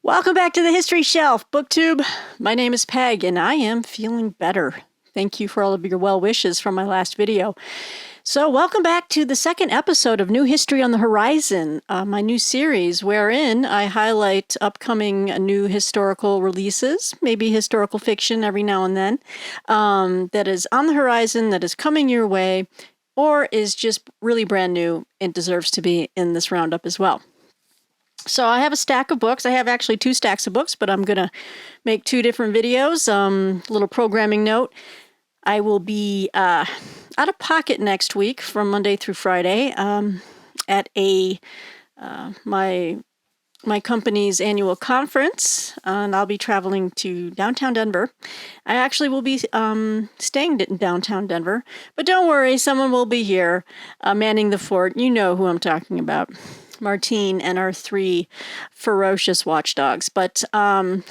Welcome back to the History Shelf, BookTube. My name is Peg, and I am feeling better. Thank you for all of your well wishes from my last video. So welcome back to the second episode of New History on the Horizon, my new series wherein I highlight upcoming new historical releases, maybe historical fiction every now and then, that is on the horizon, that is coming your way, or is just really brand new and deserves to be in this roundup as well. So I have a stack of books. I have actually 2 stacks of books, but I'm going to make 2 different videos. Little programming note. I will be out of pocket next week from Monday through Friday at my company's annual conference, and I'll be traveling to downtown Denver. I actually will be staying in downtown Denver, but don't worry, someone will be here manning the fort. You know who I'm talking about. Martine and our 3 ferocious watchdogs. But so I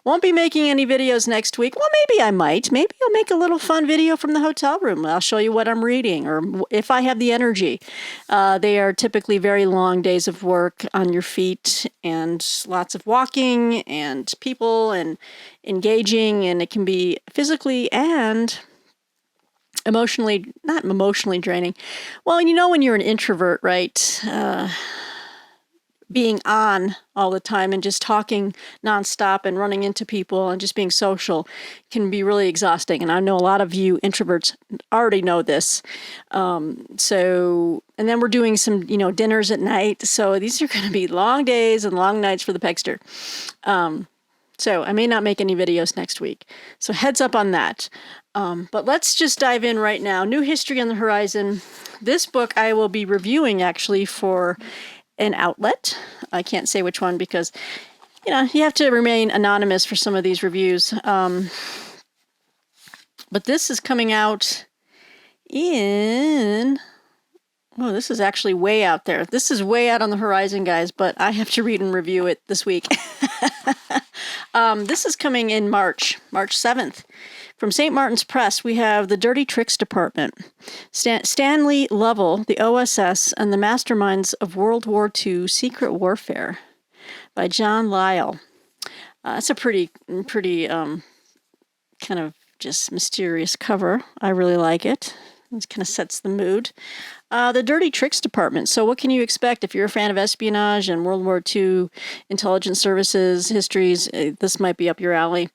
won't be making any videos next week. Well, maybe I might. Maybe I'll make a little fun video from the hotel room. I'll show you what I'm reading, or if I have the energy. They are typically very long days of work on your feet and lots of walking and people and engaging, and it can be physically and not emotionally draining. Well, you know when you're an introvert, right? Being on all the time and just talking nonstop and running into people and just being social can be really exhausting. And I know a lot of you introverts already know this. And then we're doing some, dinners at night. So these are going to be long days and long nights for the Pegster. So I may not make any videos next week. So heads up on that. But let's just dive in right now. New History on the Horizon. This book I will be reviewing actually for an outlet. I can't say which one because, you have to remain anonymous for some of these reviews. But this is coming out in... Oh, this is actually way out there. This is way out on the horizon, guys, but I have to read and review it this week. This is coming in March 7th. From St. Martin's Press, we have The Dirty Tricks Department. Stanley Lovell, the OSS, and the Masterminds of World War II Secret Warfare by John Lyell. It's a pretty kind of just mysterious cover. I really like it. It kind of sets the mood. The Dirty Tricks Department. So what can you expect if you're a fan of espionage and World War II intelligence services, histories? This might be up your alley.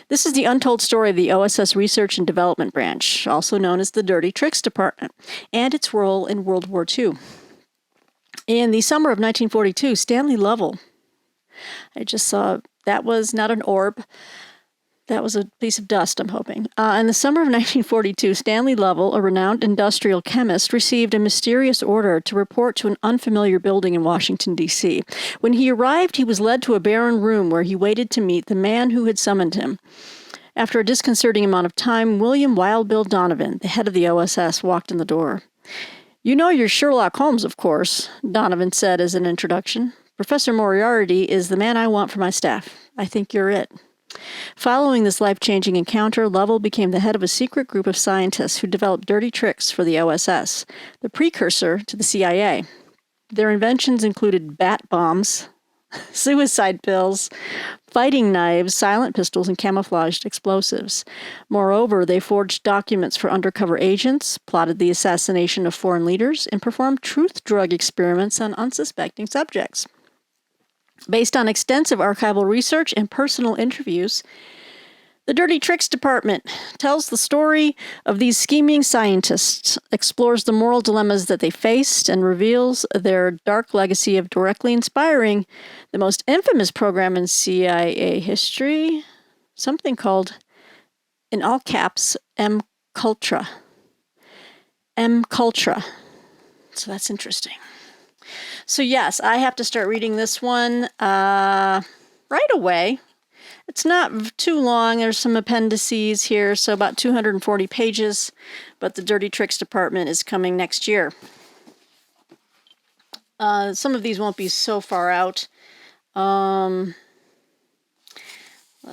This is the untold story of the OSS Research and Development Branch, also known as the Dirty Tricks Department, and its role in World War II. In the summer of 1942, Stanley Lovell, I just saw, that was not an orb. That was a piece of dust, I'm hoping. In the summer of 1942, Stanley Lovell, a renowned industrial chemist, received a mysterious order to report to an unfamiliar building in Washington, D.C. When he arrived, he was led to a barren room where he waited to meet the man who had summoned him. After a disconcerting amount of time, William Wild Bill Donovan, the head of the OSS, walked in the door. "You know you're Sherlock Holmes, of course," Donovan said as an introduction. "Professor Moriarty is the man I want for my staff. I think you're it." Following this life-changing encounter, Lovell became the head of a secret group of scientists who developed dirty tricks for the OSS, the precursor to the CIA. Their inventions included bat bombs, suicide pills, fighting knives, silent pistols, and camouflaged explosives. Moreover, they forged documents for undercover agents, plotted the assassination of foreign leaders, and performed truth drug experiments on unsuspecting subjects. Based on extensive archival research and personal interviews, the Dirty Tricks Department tells the story of these scheming scientists, explores the moral dilemmas that they faced, and reveals their dark legacy of directly inspiring the most infamous program in CIA history, something called, in all caps, M-Cultra. M-Cultra. So that's interesting. So yes, I have to start reading this one right away. It's not too long. There's some appendices here, so about 240 pages, but the Dirty Tricks Department is coming next year. Some of these won't be so far out. The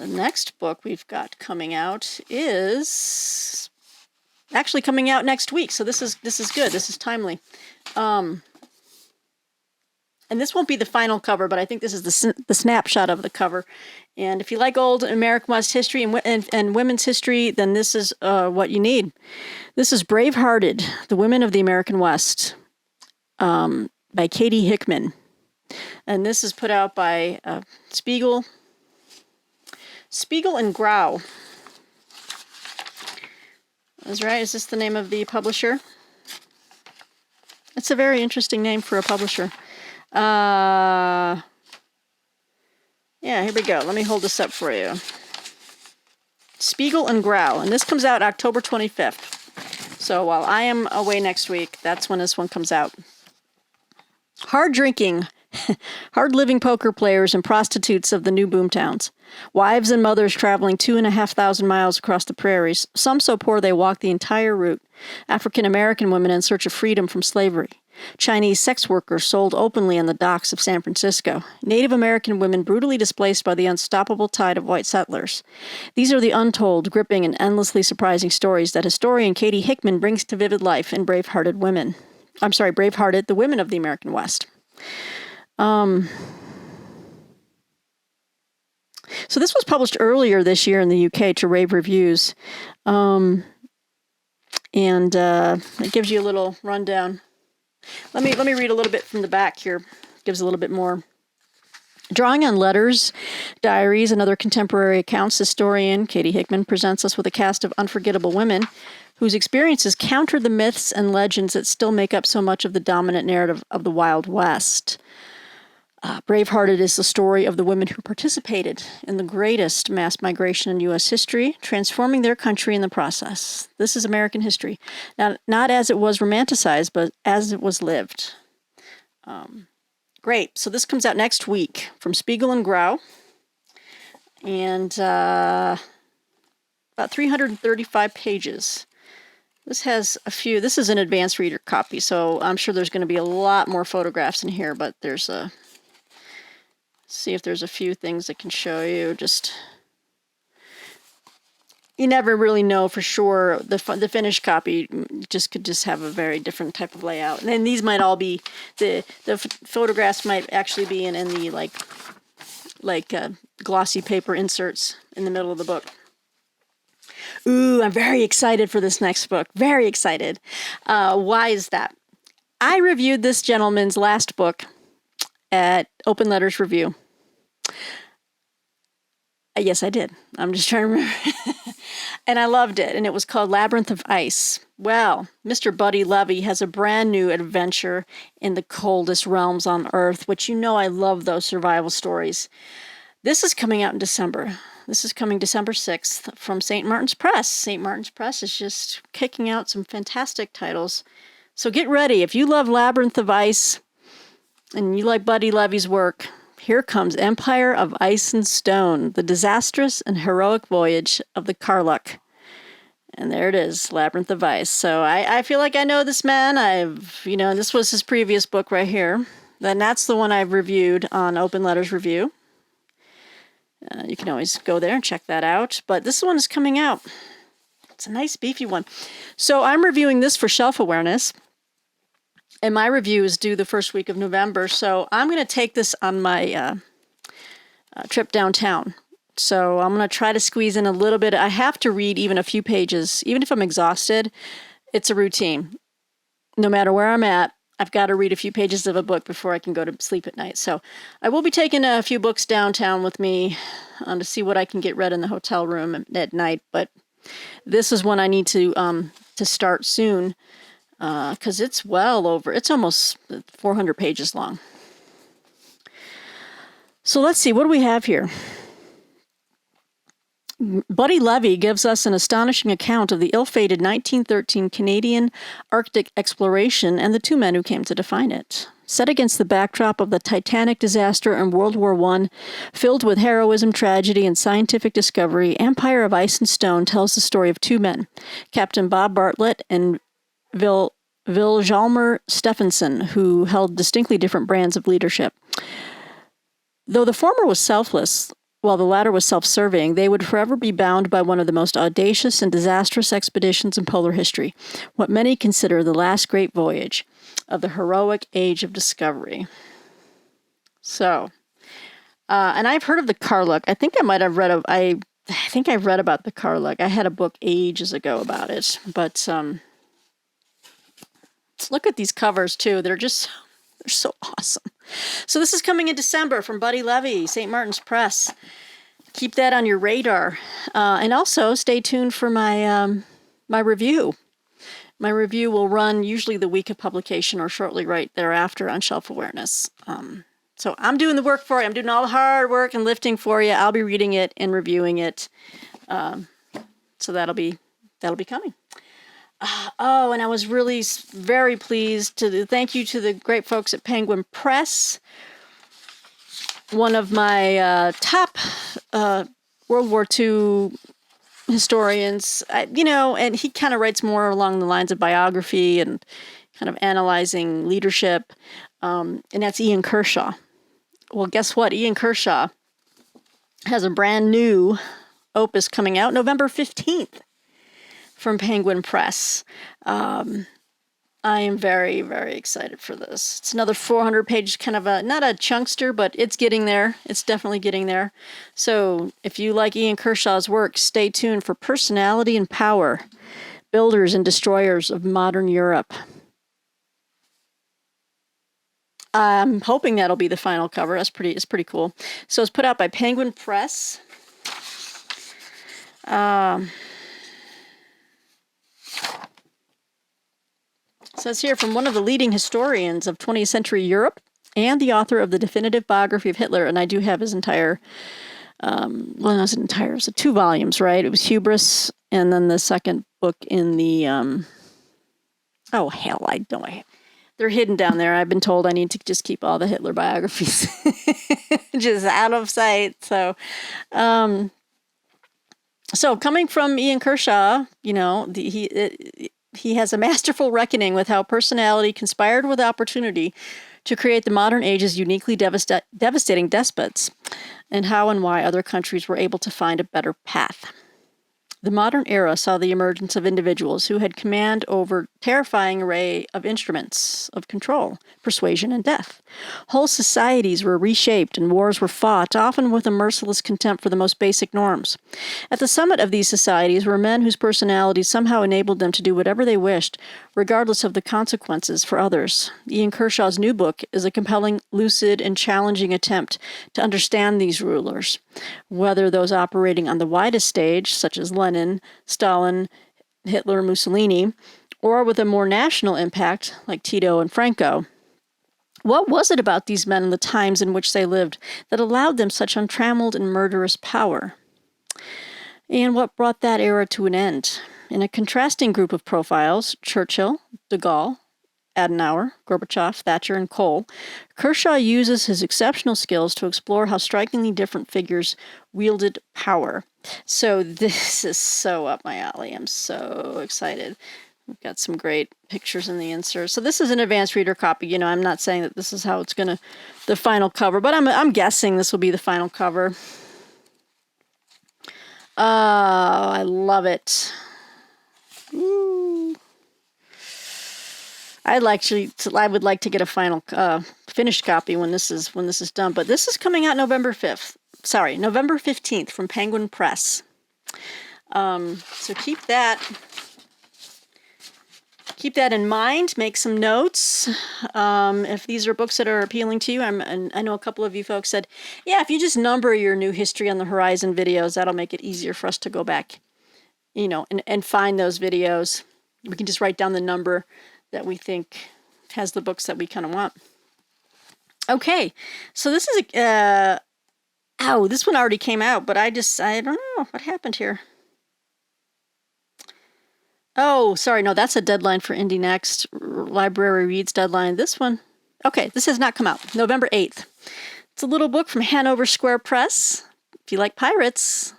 next book we've got coming out is actually coming out next week, so this is good. This is timely. And this won't be the final cover, but I think this is the snapshot of the cover. And if you like old American West history and women's history, then this is what you need. This is Bravehearted, The Women of the American West, by Katie Hickman. And this is put out by Spiegel and Grau. That's right. Is this the name of the publisher? It's a very interesting name for a publisher. Yeah, here we go. Let me hold this up for you. Spiegel and Grau. And this comes out October 25th. So while I am away next week, that's when this one comes out. Hard drinking, hard living poker players and prostitutes of the new boomtowns. Wives and mothers traveling 2,500 miles across the prairies, some so poor they walked the entire route. African American women in search of freedom from slavery. Chinese sex workers sold openly on the docks of San Francisco. Native American women brutally displaced by the unstoppable tide of white settlers. These are the untold, gripping, and endlessly surprising stories that historian Katie Hickman brings to vivid life in Bravehearted, The Women of the American West. So this was published earlier this year in the UK to rave reviews. And it gives you a little rundown. Let me read a little bit from the back here. Gives a little bit more. Drawing on letters, diaries, and other contemporary accounts, historian Katie Hickman presents us with a cast of unforgettable women whose experiences counter the myths and legends that still make up so much of the dominant narrative of the Wild West. Bravehearted is the story of the women who participated in the greatest mass migration in U.S. history, transforming their country in the process. This is American history. Now, not as it was romanticized, but as it was lived. Great. So this comes out next week from Spiegel and Grau. And about 335 pages. This has a few. This is an advanced reader copy, so I'm sure there's going to be a lot more photographs in here, but there's a... See if there's a few things I can show you. Just, you never really know for sure. The finished copy could have a very different type of layout. And then these might all be, the photographs might actually be in the like glossy paper inserts in the middle of the book. Ooh, I'm very excited for this next book. Very excited. Why is that? I reviewed this gentleman's last book at Open Letters Review. Yes, I did. I'm just trying to remember. And I loved it. And it was called Labyrinth of Ice. Well, Mr. Buddy Levy has a brand new adventure in the coldest realms on Earth, which you know I love those survival stories. This is coming out in December. This is coming December 6th from St. Martin's Press. St. Martin's Press is just kicking out some fantastic titles. So get ready. If you love Labyrinth of Ice and you like Buddy Levy's work, here comes Empire of Ice and Stone, the disastrous and heroic voyage of the Karluk. And there it is, Labyrinth of Ice. So I feel like I know this man. This was his previous book right here. Then that's the one I've reviewed on Open Letters Review. You can always go there and check that out. But this one is coming out. It's a nice beefy one. So I'm reviewing this for Shelf Awareness. And my review is due the first week of November. So I'm going to take this on my trip downtown. So I'm going to try to squeeze in a little bit. I have to read even a few pages. Even if I'm exhausted, it's a routine. No matter where I'm at, I've got to read a few pages of a book before I can go to sleep at night. So I will be taking a few books downtown with me to see what I can get read in the hotel room at night. But this is one I need to start soon. Because it's it's almost 400 pages long. So let's see, what do we have here? Buddy Levy gives us an astonishing account of the ill-fated 1913 Canadian Arctic exploration and the two men who came to define it. Set against the backdrop of the Titanic disaster in World War I, filled with heroism, tragedy, and scientific discovery, Empire of Ice and Stone tells the story of two men, Captain Bob Bartlett and Vilhjalmur Stephenson, who held distinctly different brands of leadership. Though the former was selfless, while the latter was self-serving, they would forever be bound by one of the most audacious and disastrous expeditions in polar history, what many consider the last great voyage of the heroic age of discovery. So, and I've heard of the Karluk. I think I might have read I think I read about the Karluk. I had a book ages ago about it, but look at these covers too. They're so awesome. So this is coming in December from Buddy Levy, St. Martin's Press. Keep that on your radar, and also stay tuned for my my review. My review will run usually the week of publication or shortly right thereafter on shelf awareness. So I'm doing the work for you. I'm doing all the hard work and lifting for you. I'll be reading it and reviewing it. So that'll be coming. Oh, and I was really very pleased to thank you to the great folks at Penguin Press. One of my top World War II historians, and he kind of writes more along the lines of biography and kind of analyzing leadership, and that's Ian Kershaw. Well, guess what? Ian Kershaw has a brand new opus coming out November 15th from Penguin Press. I am very, very excited for this. It's another 400-page kind of not a chunkster, but it's getting there. It's definitely getting there. So if you like Ian Kershaw's work, stay tuned for Personality and Power, Builders and Destroyers of Modern Europe. I'm hoping that'll be the final cover. It's pretty cool. So it's put out by Penguin Press. It says here, from one of the leading historians of 20th century Europe and the author of the definitive biography of Hitler, and I do have his entire, it was 2 volumes, right? It was Hubris, and then the second book in the, they're hidden down there. I've been told I need to just keep all the Hitler biographies just out of sight. So, so coming from Ian Kershaw, he has a masterful reckoning with how personality conspired with opportunity to create the modern age's uniquely devastating despots, and how and why other countries were able to find a better path. The modern era saw the emergence of individuals who had command over a terrifying array of instruments of control, persuasion, and death. Whole societies were reshaped and wars were fought, often with a merciless contempt for the most basic norms. At the summit of these societies were men whose personalities somehow enabled them to do whatever they wished, regardless of the consequences for others. Ian Kershaw's new book is a compelling, lucid, and challenging attempt to understand these rulers, whether those operating on the widest stage, such as Lenin, Stalin, Hitler, Mussolini, or with a more national impact, like Tito and Franco. What was it about these men and the times in which they lived that allowed them such untrammeled and murderous power? And what brought that era to an end? In a contrasting group of profiles, Churchill, de Gaulle, Adenauer, Gorbachev, Thatcher, and Kohl, Kershaw uses his exceptional skills to explore how strikingly different figures wielded power. So this is so up my alley. I'm so excited. We've got some great pictures in the insert. So this is an advanced reader copy. I'm not saying that this is how it's the final cover, but I'm guessing this will be the final cover. Oh, I love it. Ooh. I would like to get a final finished copy when this is done. But this is coming out November 15th from Penguin Press. So keep that in mind. Make some notes. If these are books that are appealing to you, I know a couple of you folks said, yeah, if you just number your new History on the Horizon videos, that'll make it easier for us to go back, and find those videos. We can just write down the number that we think has the books that we kind of want. Okay, so this is this one already came out, but I don't know what happened here. Oh, sorry, no, that's a deadline for Indie Next. Library Reads deadline. This one, okay, this has not come out. November 8th. It's a little book from Hanover Square Press. If you like pirates,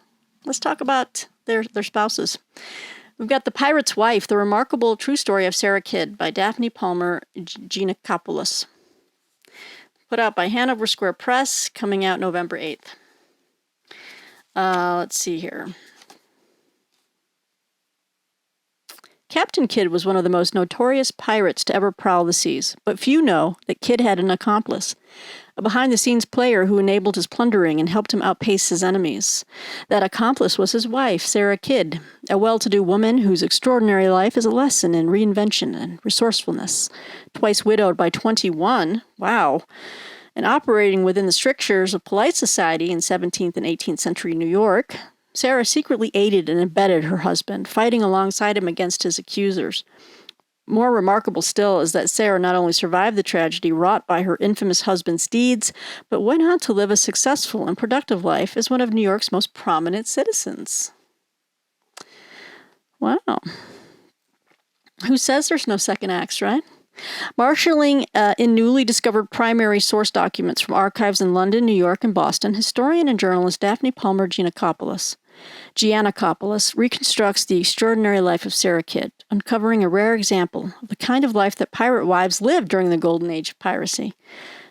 let's talk about their spouses. We've got The Pirate's Wife, The Remarkable True Story of Sarah Kidd by Daphne Palmer Giannakopoulos. Put out by Hanover Square Press, coming out November 8th. Let's see here. Captain Kidd was one of the most notorious pirates to ever prowl the seas, but few know that Kidd had an accomplice, a behind-the-scenes player who enabled his plundering and helped him outpace his enemies. That accomplice was his wife, Sarah Kidd, a well-to-do woman whose extraordinary life is a lesson in reinvention and resourcefulness. Twice widowed by 21, wow, and operating within the strictures of polite society in 17th and 18th century New York, Sarah secretly aided and abetted her husband, fighting alongside him against his accusers. More remarkable still is that Sarah not only survived the tragedy wrought by her infamous husband's deeds, but went on to live a successful and productive life as one of New York's most prominent citizens. Wow. Who says there's no second acts, right? Marshalling in newly discovered primary source documents from archives in London, New York, and Boston, historian and journalist Daphne Palmer Giannakopoulos reconstructs the extraordinary life of Sarah Kidd, uncovering a rare example of the kind of life that pirate wives lived during the golden age of piracy.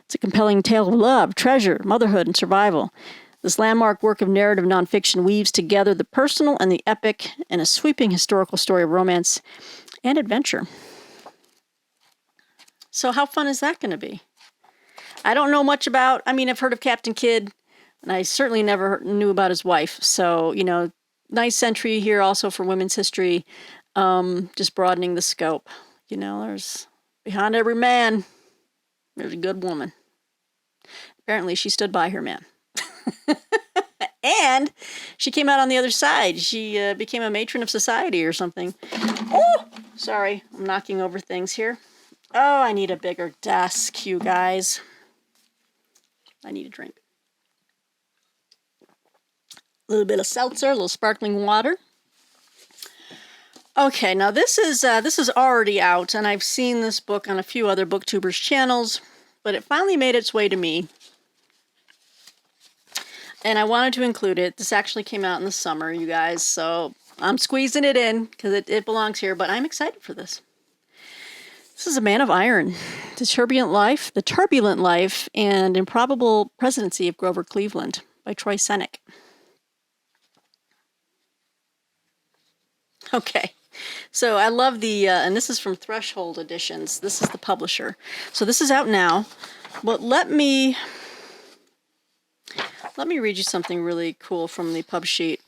It's a compelling tale of love, treasure, motherhood, and survival. This landmark work of narrative nonfiction weaves together the personal and the epic in a sweeping historical story of romance and adventure. So how fun is that going to be? I don't know much about, I've heard of Captain Kidd, and I certainly never knew about his wife. So, nice entry here also for women's history, just broadening the scope. There's behind every man, there's a good woman. Apparently she stood by her man. And she came out on the other side. She became a matron of society or something. Oh, sorry, I'm knocking over things here. Oh, I need a bigger desk, you guys. I need a drink. A little bit of seltzer, a little sparkling water. Okay, now this is already out, and I've seen this book on a few other booktubers' channels, but it finally made its way to me, and I wanted to include it. This actually came out in the summer, you guys, so I'm squeezing it in because it belongs here, but I'm excited for this. This is A Man of Iron, the turbulent life and improbable presidency of Grover Cleveland by Troy Senik. Okay, so I love and this is from Threshold Editions. This is the publisher. So this is out now, but let me read you something really cool from the pub sheet.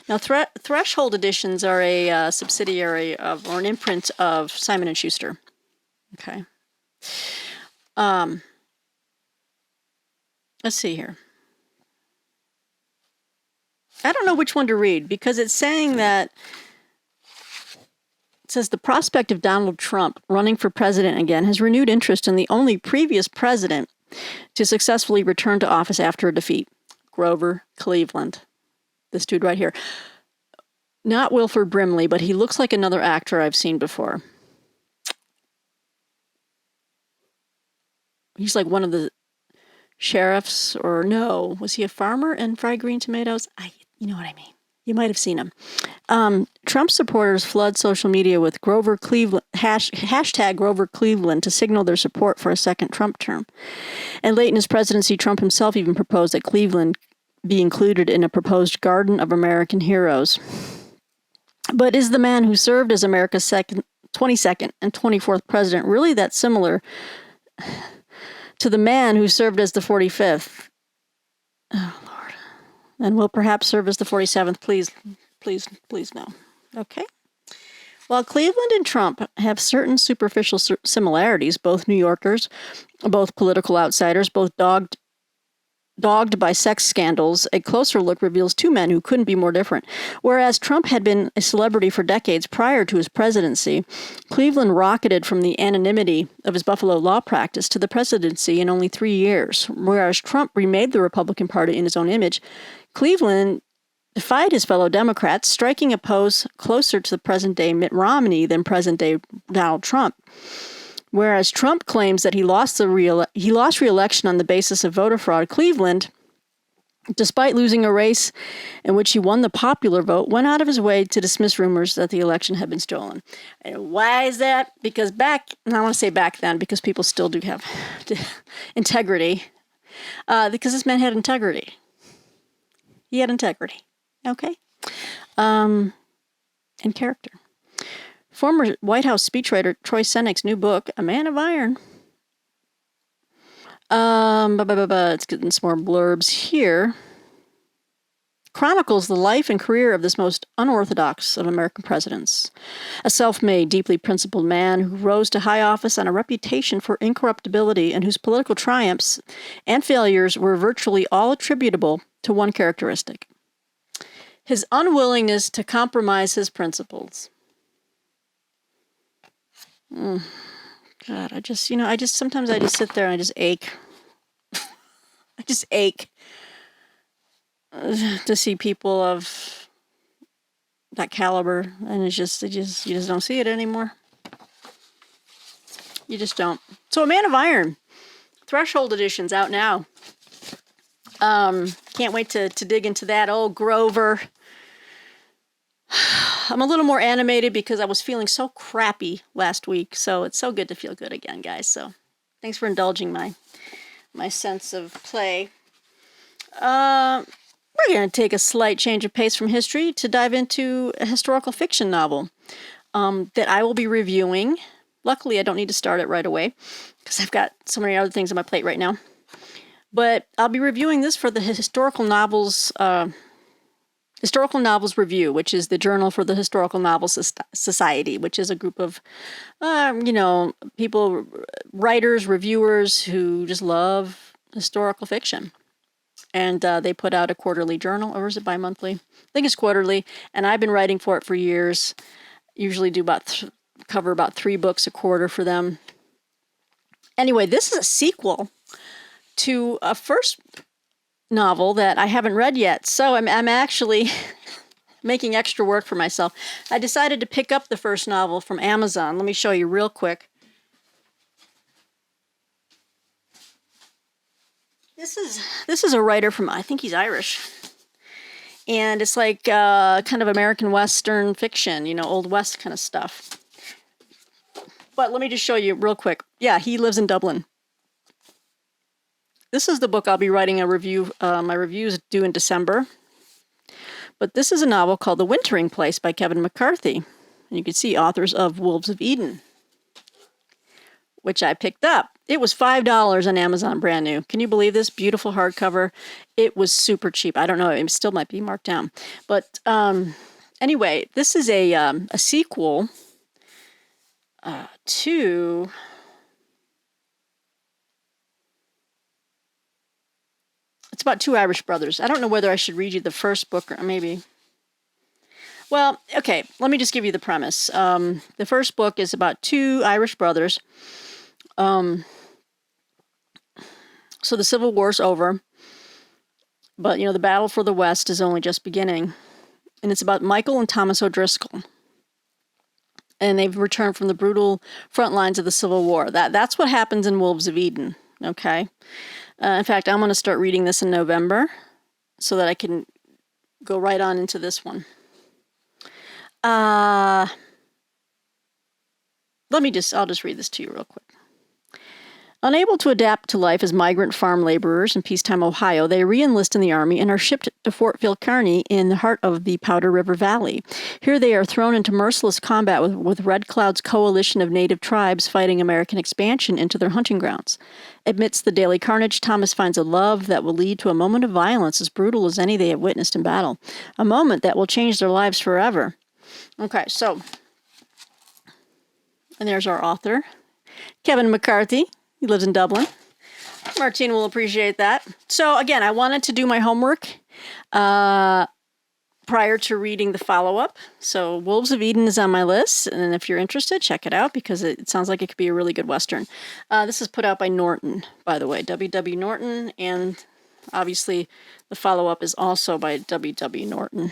Now, Threshold Editions are a subsidiary of, or an imprint of, Simon & Schuster. Okay. Let's see here. I don't know which one to read because it's saying that it says the prospect of Donald Trump running for president again has renewed interest in the only previous president to successfully return to office after a defeat, Grover Cleveland. This dude right here. Not Wilford Brimley, but he looks like another actor I've seen before. He's like one of the sheriffs, or no, was he a farmer in Fried Green Tomatoes? You know what I mean. You might have seen him. Trump supporters flood social media with Grover Cleveland, hashtag Grover Cleveland to signal their support for a second Trump term. And late in his presidency, Trump himself even proposed that Cleveland be included in a proposed Garden of American Heroes. But is the man who served as America's 22nd and 24th president really that similar to the man who served as the 45th? Oh, Lord. And will perhaps serve as the 47th? Please no. Okay. While Cleveland and Trump have certain superficial similarities, both New Yorkers, both political outsiders, both dogged by sex scandals, a closer look reveals two men who couldn't be more different. Whereas Trump had been a celebrity for decades prior to his presidency, Cleveland rocketed from the anonymity of his Buffalo law practice to the presidency in only 3 years. Whereas Trump remade the Republican Party in his own image, Cleveland defied his fellow Democrats, striking a pose closer to the present-day Mitt Romney than present-day Donald Trump. Whereas Trump claims that he lost re-election on the basis of voter fraud, Cleveland, despite losing a race in which he won the popular vote, went out of his way to dismiss rumors that the election had been stolen. And why is that? Because I want to say back then, because people still do have integrity, because this man had integrity. He had integrity, okay? And character. Former White House speechwriter Troy Senik's new book, A Man of Iron. It's getting some more blurbs here. Chronicles the life and career of this most unorthodox of American presidents. A self-made, deeply principled man who rose to high office on a reputation for incorruptibility and whose political triumphs and failures were virtually all attributable to one characteristic: his unwillingness to compromise his principles. God, sometimes I just sit there and I just ache. I just ache to see people of that caliber, and you just don't see it anymore. You just don't. So, A Man of Iron, Threshold edition's out now. Can't wait to dig into that. Oh, Grover. I'm a little more animated because I was feeling so crappy last week, so it's so good to feel good again, guys. So, thanks for indulging my sense of play. We're going to take a slight change of pace from history to dive into a historical fiction novel that I will be reviewing. Luckily, I don't need to start it right away because I've got so many other things on my plate right now. But I'll be reviewing this for the Historical Novels Review, which is the journal for the Historical Novels Society, which is a group of, people, writers, reviewers who just love historical fiction. And they put out a quarterly journal, or is it bi-monthly? I think it's quarterly, and I've been writing for it for years. Usually do cover about 3 books a quarter for them. Anyway, this is a sequel to a first novel that I haven't read yet, so I'm actually making extra work for myself. I decided to pick up the first novel from Amazon. Let me show you real quick. This is a writer from, I think he's Irish, and it's like kind of American Western fiction, Old West kind of stuff. But let me just show you real quick. Yeah, he lives in Dublin. This is the book I'll be writing a review. My review is due in December. But this is a novel called The Wintering Place by Kevin McCarthy. And you can see authors of Wolves of Eden, which I picked up. It was $5 on Amazon, brand new. Can you believe this? Beautiful hardcover. It was super cheap. I don't know. It still might be marked down. But anyway, this is a sequel to... It's about 2 Irish brothers. I don't know whether I should read you the first book or maybe... Well, okay, let me just give you the premise. The first book is about 2 Irish brothers. So the Civil War's over, but, the battle for the West is only just beginning. And it's about Michael and Thomas O'Driscoll. And they've returned from the brutal front lines of the Civil War. That's what happens in Wolves of Eden, okay? In fact, I'm going to start reading this in November so that I can go right on into this one. I'll just read this to you real quick. Unable to adapt to life as migrant farm laborers in peacetime Ohio, they re-enlist in the Army and are shipped to Fort Phil Kearny in the heart of the Powder River Valley. Here they are thrown into merciless combat with Red Cloud's coalition of native tribes fighting American expansion into their hunting grounds. Amidst the daily carnage, Thomas finds a love that will lead to a moment of violence as brutal as any they have witnessed in battle. A moment that will change their lives forever. Okay, so, and there's our author, Kevin McCarthy. He lives in Dublin. Martine will appreciate that. So again, I wanted to do my homework prior to reading the follow-up. So Wolves of Eden is on my list, and if you're interested, check it out because it sounds like it could be a really good Western. This is put out by Norton, by the way, W.W. Norton, and obviously the follow-up is also by W.W. Norton.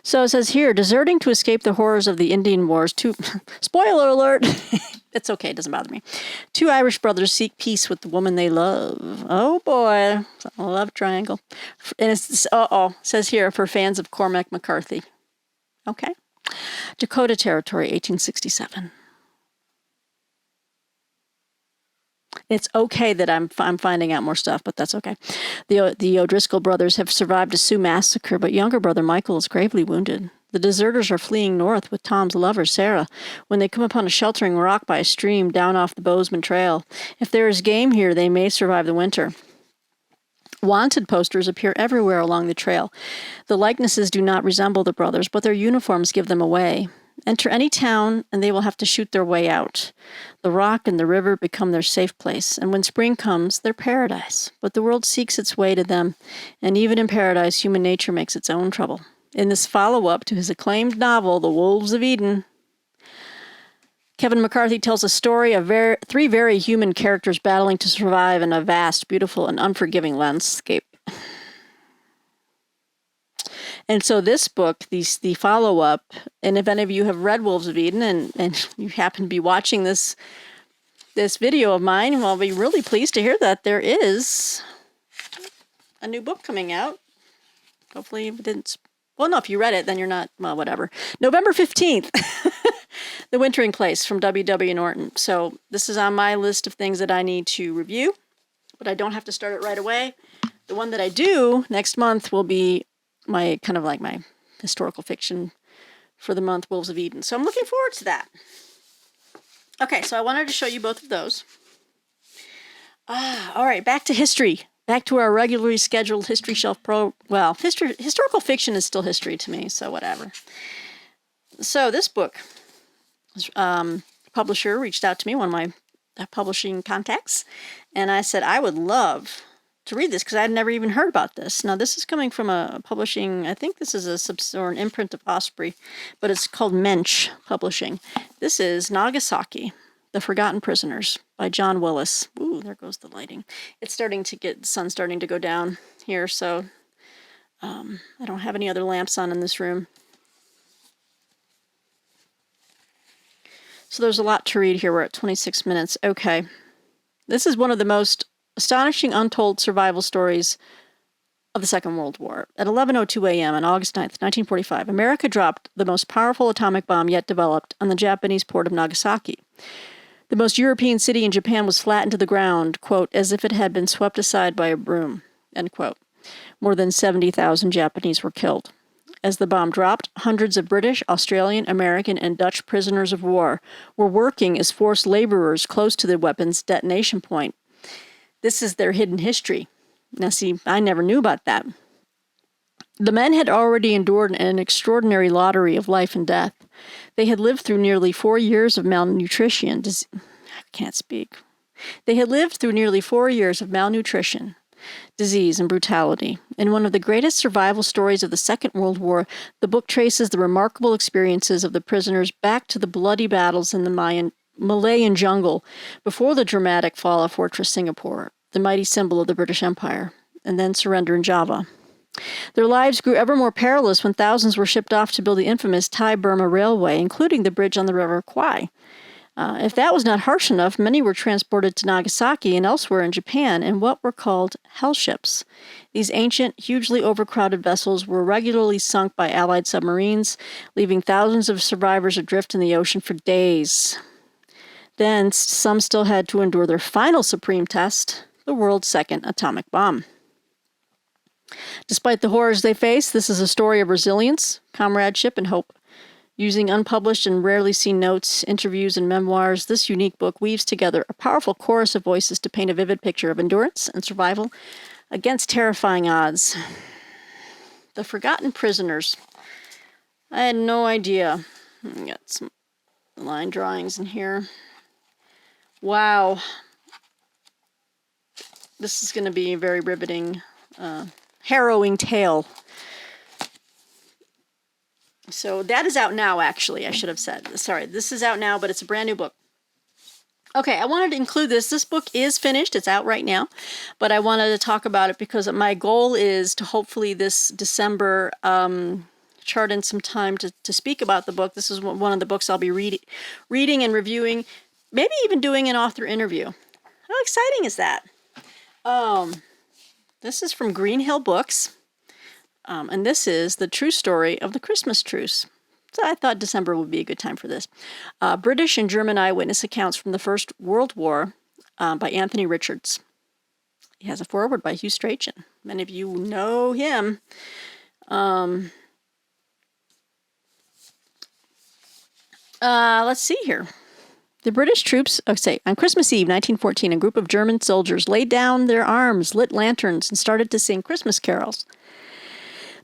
So it says here, deserting to escape the horrors of the Indian Wars, spoiler alert, it's okay, it doesn't bother me. 2 Irish brothers seek peace with the woman they love. Oh boy, a love triangle. And it says here, for fans of Cormac McCarthy. Okay. Dakota Territory, 1867. It's okay that I'm finding out more stuff, but that's okay. The O'Driscoll brothers have survived a Sioux massacre, but younger brother Michael is gravely wounded. The deserters are fleeing north with Tom's lover, Sarah, when they come upon a sheltering rock by a stream down off the Bozeman Trail. If there is game here, they may survive the winter. Wanted posters appear everywhere along the trail. The likenesses do not resemble the brothers, but their uniforms give them away. Enter any town, and they will have to shoot their way out. The rock and the river become their safe place, and when spring comes, their paradise. But the world seeks its way to them, and even in paradise, human nature makes its own trouble. In this follow-up to his acclaimed novel, The Wolves of Eden, Kevin McCarthy tells a story of three very human characters battling to survive in a vast, beautiful, and unforgiving landscape. And so this book, the follow-up, and if any of you have read Wolves of Eden and you happen to be watching this video of mine, well, I'll be really pleased to hear that there is a new book coming out. Hopefully it didn't... Well, no, if you read it, then you're not... Well, whatever. November 15th. The Wintering Place from W.W. Norton. So this is on my list of things that I need to review, but I don't have to start it right away. The one that I do next month will be my kind of like my historical fiction for the month, Wolves of Eden. So I'm looking forward to that. Okay, so I wanted to show you both of those. All right, back to history. Back to our regularly scheduled History Shelf Well, historical fiction is still history to me, so whatever. So this book, publisher reached out to me, one of my publishing contacts, and I said I would love to read this because I'd never even heard about this. Now, this is coming from a publishing, I think this is an imprint of Osprey, but it's called Mensch Publishing. This is Nagasaki, The Forgotten Prisoners by John Willis. Ooh, there goes the lighting. It's starting to get, the sun's starting to go down here, so I don't have any other lamps on in this room. So there's a lot to read here. We're at 26 minutes. Okay. This is one of the most astonishing untold survival stories of the Second World War. At 11:02 a.m. on August 9th, 1945, America dropped the most powerful atomic bomb yet developed on the Japanese port of Nagasaki. The most European city in Japan was flattened to the ground, quote, as if it had been swept aside by a broom, end quote. More than 70,000 Japanese were killed. As the bomb dropped, hundreds of British, Australian, American, and Dutch prisoners of war were working as forced laborers close to the weapon's detonation point. This is their hidden history. Now, see, I never knew about that. The men had already endured an extraordinary lottery of life and death. They had lived through nearly 4 years of malnutrition. I can't speak. They had lived through nearly 4 years of malnutrition, disease, and brutality. In one of the greatest survival stories of the Second World War, the book traces the remarkable experiences of the prisoners back to the bloody battles in the Malayan jungle before the dramatic fall of Fortress Singapore, the mighty symbol of the British Empire, and then surrender in Java. Their lives grew ever more perilous when thousands were shipped off to build the infamous Thai-Burma Railway, including the bridge on the River Kwai. If that was not harsh enough, many were transported to Nagasaki and elsewhere in Japan in what were called hell ships. These ancient, hugely overcrowded vessels were regularly sunk by Allied submarines, leaving thousands of survivors adrift in the ocean for days. Then, some still had to endure their final supreme test, the world's second atomic bomb. Despite the horrors they faced, this is a story of resilience, comradeship, and hope. Using unpublished and rarely seen notes, interviews, and memoirs, this unique book weaves together a powerful chorus of voices to paint a vivid picture of endurance and survival against terrifying odds. The Forgotten Prisoners. I had no idea. Got some line drawings in here. Wow. This is going to be a very riveting, harrowing tale. So that is out now, actually, I should have said. Sorry, this is out now, but it's a brand new book. Okay, I wanted to include this. This book is finished. It's out right now. But I wanted to talk about it because my goal is to hopefully this December chart in some time to speak about the book. This is one of the books I'll be reading and reviewing, maybe even doing an author interview. How exciting is that? This is from Green Hill Books. And this is the true story of the Christmas truce. So I thought December would be a good time for this. British and German eyewitness accounts from the First World War by Anthony Richards. He has a foreword by Hugh Strachan. Many of you know him. Let's see here. The British troops, on Christmas Eve, 1914, a group of German soldiers laid down their arms, lit lanterns, and started to sing Christmas carols.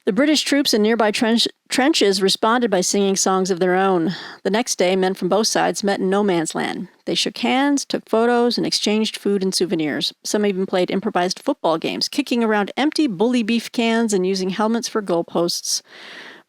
The British troops in nearby trenches responded by singing songs of their own. The next day, men from both sides met in no man's land. They shook hands, took photos, and exchanged food and souvenirs. Some even played improvised football games, kicking around empty bully beef cans and using helmets for goalposts.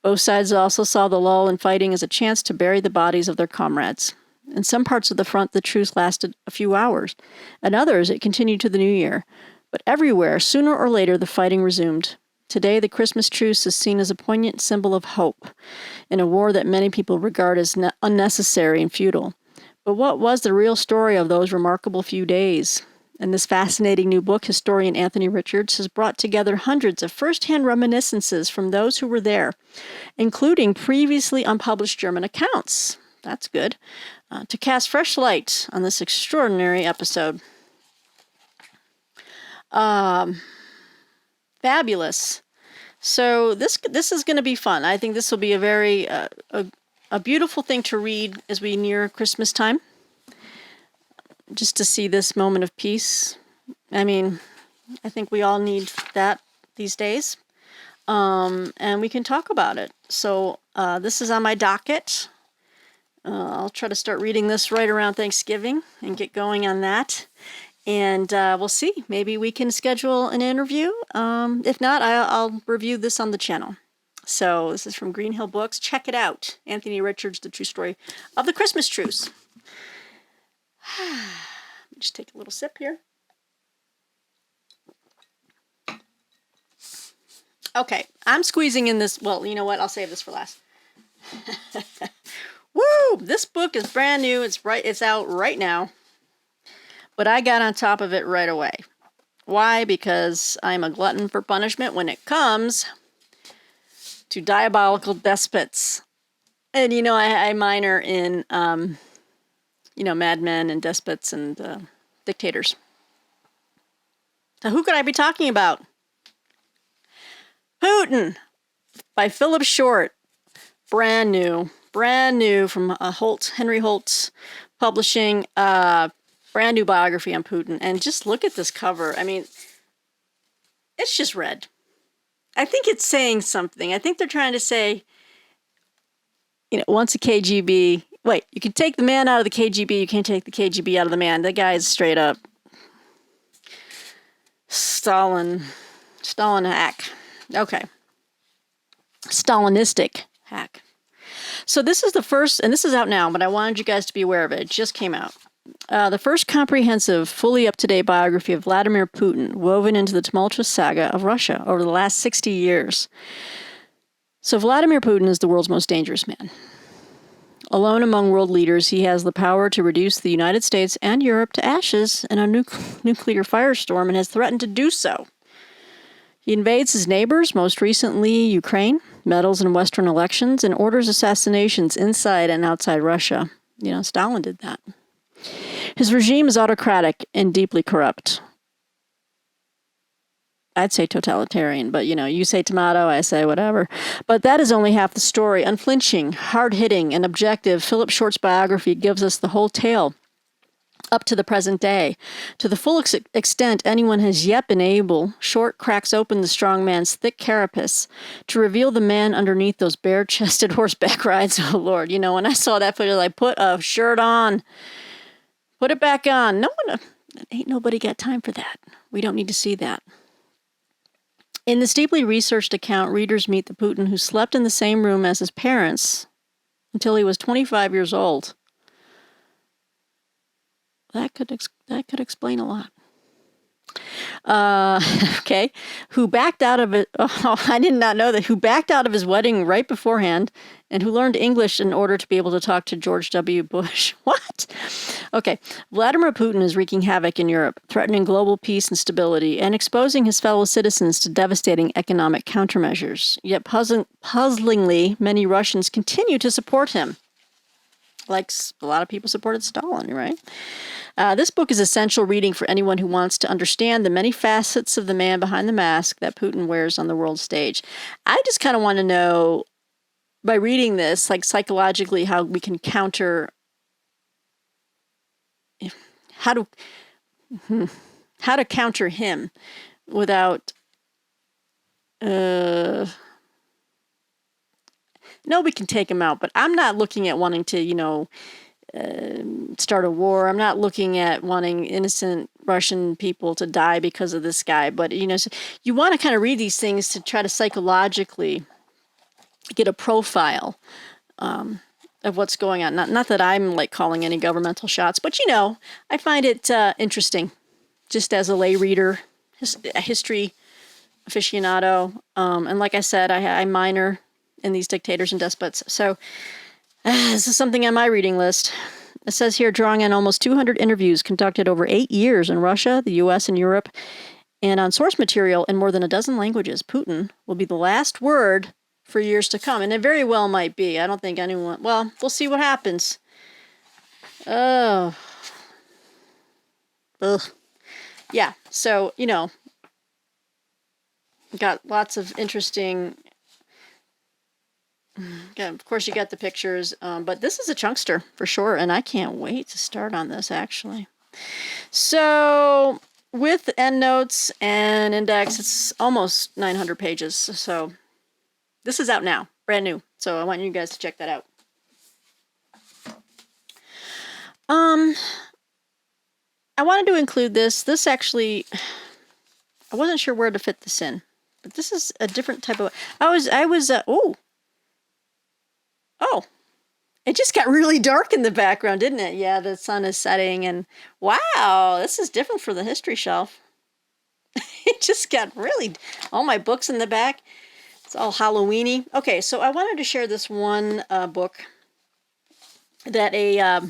Both sides also saw the lull in fighting as a chance to bury the bodies of their comrades. In some parts of the front, the truce lasted a few hours. In others, it continued to the new year. But everywhere, sooner or later, the fighting resumed. Today, the Christmas truce is seen as a poignant symbol of hope in a war that many people regard as unnecessary and futile. But what was the real story of those remarkable few days? In this fascinating new book, historian Anthony Richards has brought together hundreds of first-hand reminiscences from those who were there, including previously unpublished German accounts. That's good. To cast fresh light on this extraordinary episode. Fabulous. So this is going to be fun. I think this will be a very a beautiful thing to read as we near Christmas time. Just to see this moment of peace. I mean, I think we all need that these days. And we can talk about it. So this is on my docket. I'll try to start reading this right around Thanksgiving and get going on that. And we'll see. Maybe we can schedule an interview. If not, I'll review this on the channel. So this is from Green Hill Books. Check it out. Anthony Richards, The True Story of the Christmas Truce. Just take a little sip here. Okay, I'm squeezing in this. Well, you know what? I'll save this for last. Woo! This book is brand new. It's out right now. But I got on top of it right away. Why? Because I'm a glutton for punishment when it comes to diabolical despots. And, I minor in, madmen and despots and dictators. So who could I be talking about? Putin by Philip Short. Brand new from Henry Holtz Publishing. Brand new biography on Putin. And just look at this cover. I mean, it's just red. I think it's saying something. I think they're trying to say, once a KGB. Wait, you can take the man out of the KGB. You can't take the KGB out of the man. That guy is straight up Stalin hack. Okay. Stalinistic hack. So this is the first, and this is out now, but I wanted you guys to be aware of it. It just came out. The first comprehensive, fully up-to-date biography of Vladimir Putin, woven into the tumultuous saga of Russia over the last 60 years. So Vladimir Putin is the world's most dangerous man. Alone among world leaders, he has the power to reduce the United States and Europe to ashes in a nuclear firestorm and has threatened to do so. He invades his neighbors, most recently Ukraine, meddles in Western elections, and orders assassinations inside and outside Russia. Stalin did that. His regime is autocratic and deeply corrupt. I'd say totalitarian, but you say tomato, I say whatever. But that is only half the story. Unflinching, hard-hitting, and objective, Philip Short's biography gives us the whole tale up to the present day. To the full extent anyone has yet been able, Short cracks open the strong man's thick carapace to reveal the man underneath those bare-chested horseback rides. Oh, Lord. When I saw that footage, I put a shirt on. Put it back on. Ain't nobody got time for that. We don't need to see that. In this deeply researched account, readers meet the Putin who slept in the same room as his parents until he was 25 years old. That could explain a lot. Okay. Who backed out of it? Oh, I did not know that. Who backed out of his wedding right beforehand and who learned English in order to be able to talk to George W. Bush. What? Okay. Vladimir Putin is wreaking havoc in Europe, threatening global peace and stability, and exposing his fellow citizens to devastating economic countermeasures. Yet puzzlingly, many Russians continue to support him. Like a lot of people supported Stalin, right? This book is essential reading for anyone who wants to understand the many facets of the man behind the mask that Putin wears on the world stage. I just kind of want to know by reading this, like psychologically, how we can counter, how to counter him without, no, we can take him out, but I'm not looking at wanting to, start a war. I'm not looking at wanting innocent Russian people to die because of this guy. But, so you want to kind of read these things to try to psychologically get a profile of what's going on. Not that I'm like calling any governmental shots, but, I find it interesting just as a lay reader, a history aficionado. And like I said, I minor in these dictators and despots. So this is something on my reading list. It says here, drawing on almost 200 interviews conducted over 8 years in Russia, the U.S., and Europe, and on source material in more than a dozen languages, Putin will be the last word for years to come. And it very well might be. I don't think anyone... Well, we'll see what happens. Oh. Ugh. Yeah, so, got lots of interesting... Yeah, of course, you got the pictures, but this is a chunkster for sure, and I can't wait to start on this, actually. So, with endnotes and index, it's almost 900 pages, so this is out now, brand new, so I want you guys to check that out. I wanted to include this. This actually, I wasn't sure where to fit this in, but this is a different type of... Oh, it just got really dark in the background, didn't it? Yeah, the sun is setting, and wow, this is different for the history shelf. It just got really... All my books in the back. It's all Halloween-y. Okay, so I wanted to share this one book that a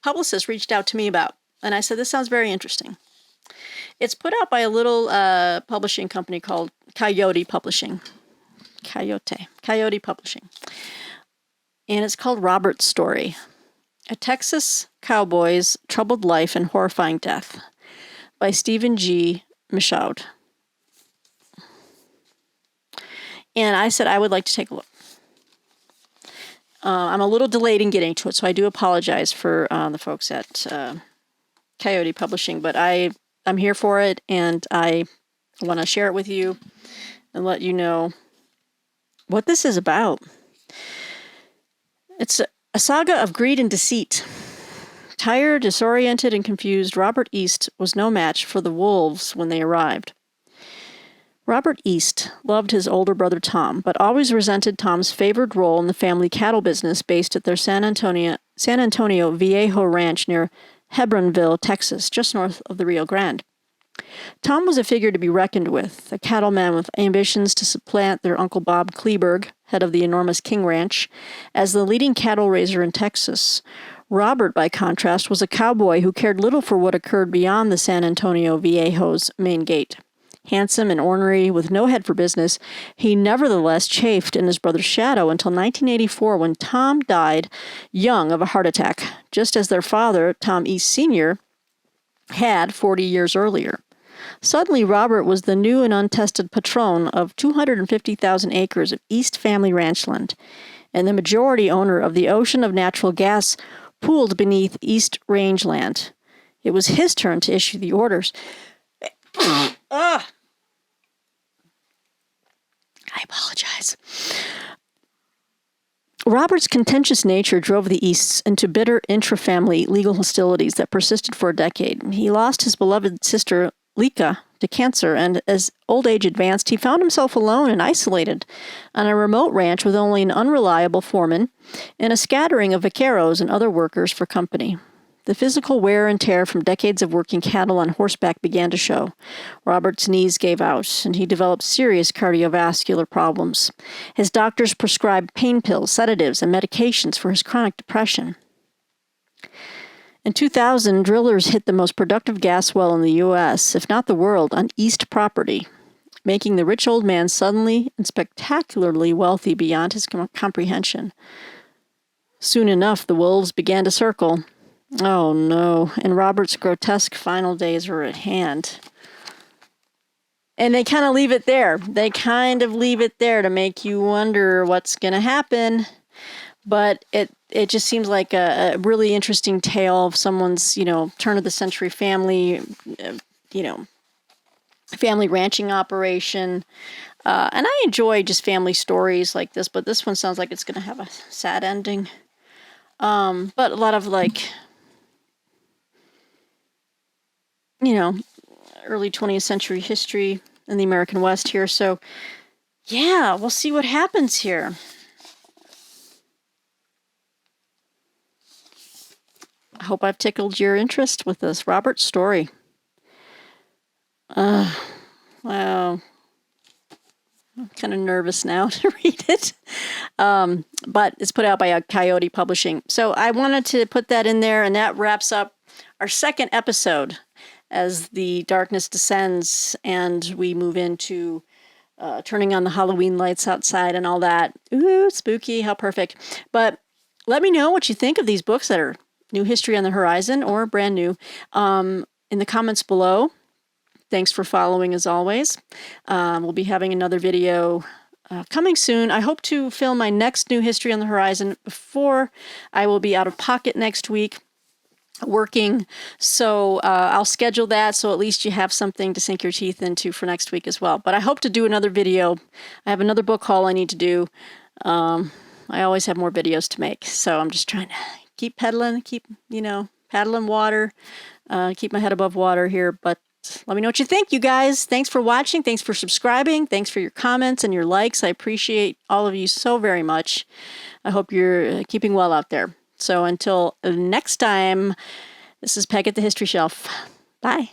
publicist reached out to me about, and I said, this sounds very interesting. It's put out by a little publishing company called Coyote Publishing. Coyote Publishing. And it's called Robert's Story, A Texas Cowboy's Troubled Life and Horrifying Death by Stephen G. Michaud. And I said I would like to take a look. I'm a little delayed in getting to it, so I do apologize for the folks at Coyote Publishing, but I'm here for it, and I want to share it with you and let you know what this is about. It's a saga of greed and deceit. Tired, disoriented, and confused, Robert East was no match for the wolves when they arrived. Robert East loved his older brother Tom, but always resented Tom's favored role in the family cattle business based at their San Antonio Viejo ranch near Hebronville, Texas, just north of the Rio Grande. Tom was a figure to be reckoned with, a cattleman with ambitions to supplant their Uncle Bob Kleberg, head of the enormous King Ranch, as the leading cattle raiser in Texas. Robert, by contrast, was a cowboy who cared little for what occurred beyond the San Antonio Viejo's main gate. Handsome and ornery, with no head for business, he nevertheless chafed in his brother's shadow until 1984, when Tom died young of a heart attack, just as their father, Tom East Sr., had 40 years earlier. Suddenly, Robert was the new and untested patron of 250,000 acres of East family ranchland, and the majority owner of the ocean of natural gas pooled beneath East rangeland. It was his turn to issue the orders. I apologize. Robert's contentious nature drove the Easts into bitter intra-family legal hostilities that persisted for a decade. He lost his beloved sister, Lika, to cancer, and as old age advanced, he found himself alone and isolated on a remote ranch with only an unreliable foreman and a scattering of vaqueros and other workers for company. The physical wear and tear from decades of working cattle on horseback began to show. Robert's knees gave out, and he developed serious cardiovascular problems. His doctors prescribed pain pills, sedatives, and medications for his chronic depression. In 2000, drillers hit the most productive gas well in the U.S., if not the world, on East property, making the rich old man suddenly and spectacularly wealthy beyond his comprehension. Soon enough, the wolves began to circle. Oh no, and Robert's grotesque final days were at hand. And they kind of leave it there. They kind of leave it there to make you wonder what's going to happen. But it just seems like a really interesting tale of someone's, turn of the century family, family ranching operation. And I enjoy just family stories like this, but this one sounds like it's going to have a sad ending. But a lot of early 20th century history in the American West here. So, yeah, we'll see what happens here. I hope I've tickled your interest with this Robert story. Wow. I'm kind of nervous now to read it. But it's put out by Coyote Publishing. So I wanted to put that in there, and that wraps up our second episode as the darkness descends and we move into turning on the Halloween lights outside and all that. Ooh, spooky, how perfect. But let me know what you think of these books that are new history on the horizon or brand new in the comments below. Thanks for following as always. We'll be having another video coming soon. I hope to film my next new history on the horizon before I will be out of pocket next week working. So I'll schedule that so at least you have something to sink your teeth into for next week as well. But I hope to do another video. I have another book haul I need to do. I always have more videos to make. So I'm just trying to keep pedaling, keep, paddling water, keep my head above water here. But let me know what you think, you guys. Thanks for watching. Thanks for subscribing. Thanks for your comments and your likes. I appreciate all of you so very much. I hope you're keeping well out there. So until next time, this is Peg at the History Shelf. Bye.